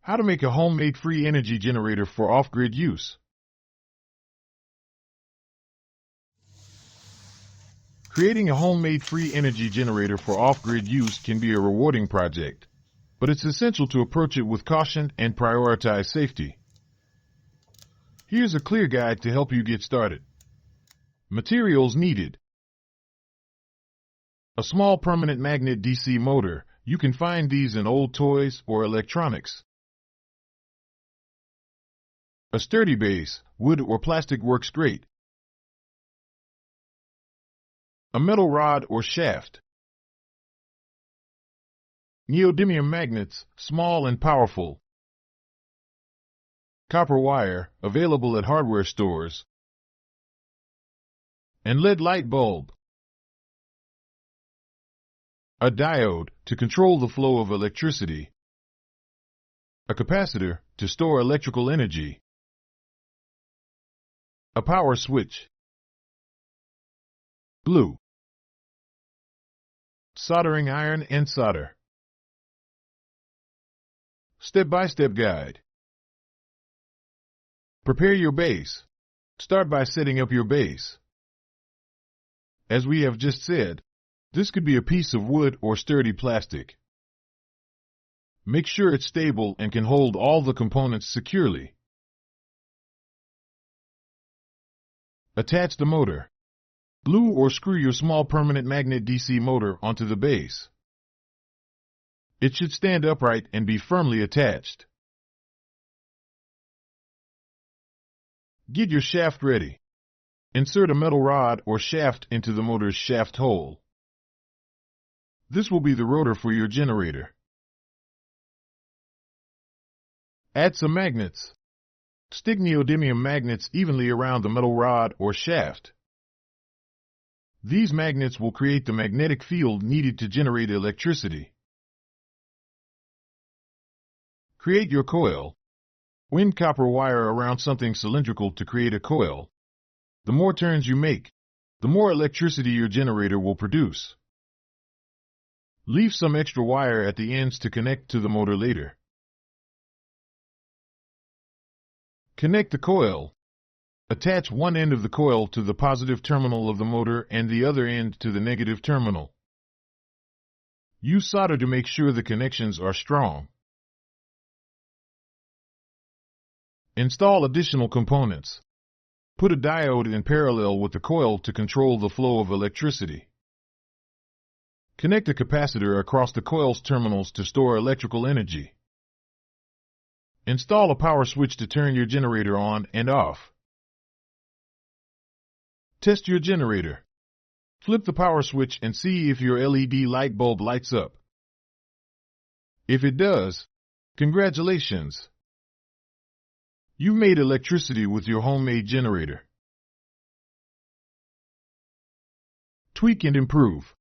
How to make a homemade free energy generator for off-grid use. Creating a homemade free energy generator for off-grid use can be a rewarding project, but it's essential to approach it with caution and prioritize safety. Here's a clear guide to help you get started. Materials needed. A small permanent magnet DC motor. You can find these in old toys or electronics. A sturdy base, wood or plastic works great. A metal rod or shaft. Neodymium magnets, small and powerful. Copper wire, available at hardware stores. And LED light bulb. A diode, to control the flow of electricity. A capacitor, to store electrical energy. A power switch. Glue. Soldering iron and solder. Step-by-step guide. Prepare your base. Start by setting up your base. As we have just said, this could be a piece of wood or sturdy plastic. Make sure it's stable and can hold all the components securely. Attach the motor. Glue or screw your small permanent magnet DC motor onto the base. It should stand upright and be firmly attached. Get your shaft ready. Insert a metal rod or shaft into the motor's shaft hole. This will be the rotor for your generator. Add some magnets. Stick neodymium magnets evenly around the metal rod or shaft. These magnets will create the magnetic field needed to generate electricity. Create your coil. Wind copper wire around something cylindrical to create a coil. The more turns you make, the more electricity your generator will produce. Leave some extra wire at the ends to connect to the motor later. Connect the coil. Attach one end of the coil to the positive terminal of the motor and the other end to the negative terminal. Use solder to make sure the connections are strong. Install additional components. Put a diode in parallel with the coil to control the flow of electricity. Connect a capacitor across the coil's terminals to store electrical energy. Install a power switch to turn your generator on and off. Test your generator. Flip the power switch and see if your LED light bulb lights up. If it does, congratulations! You've made electricity with your homemade generator. Tweak and improve.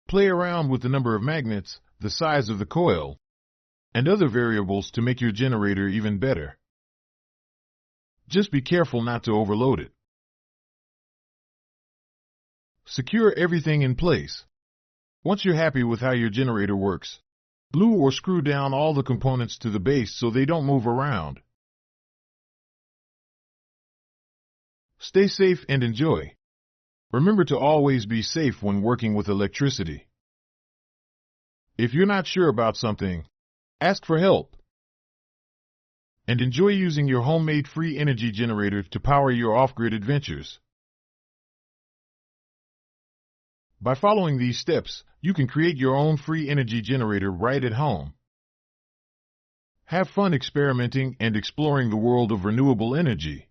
Play around with the number of magnets, the size of the coil, and other variables to make your generator even better. Just be careful not to overload it. Secure everything in place. Once you're happy with how your generator works, glue or screw down all the components to the base so they don't move around. Stay safe and enjoy. Remember to always be safe when working with electricity. If you're not sure about something, ask for help. And enjoy using your homemade free energy generator to power your off-grid adventures. By following these steps, you can create your own free energy generator right at home. Have fun experimenting and exploring the world of renewable energy.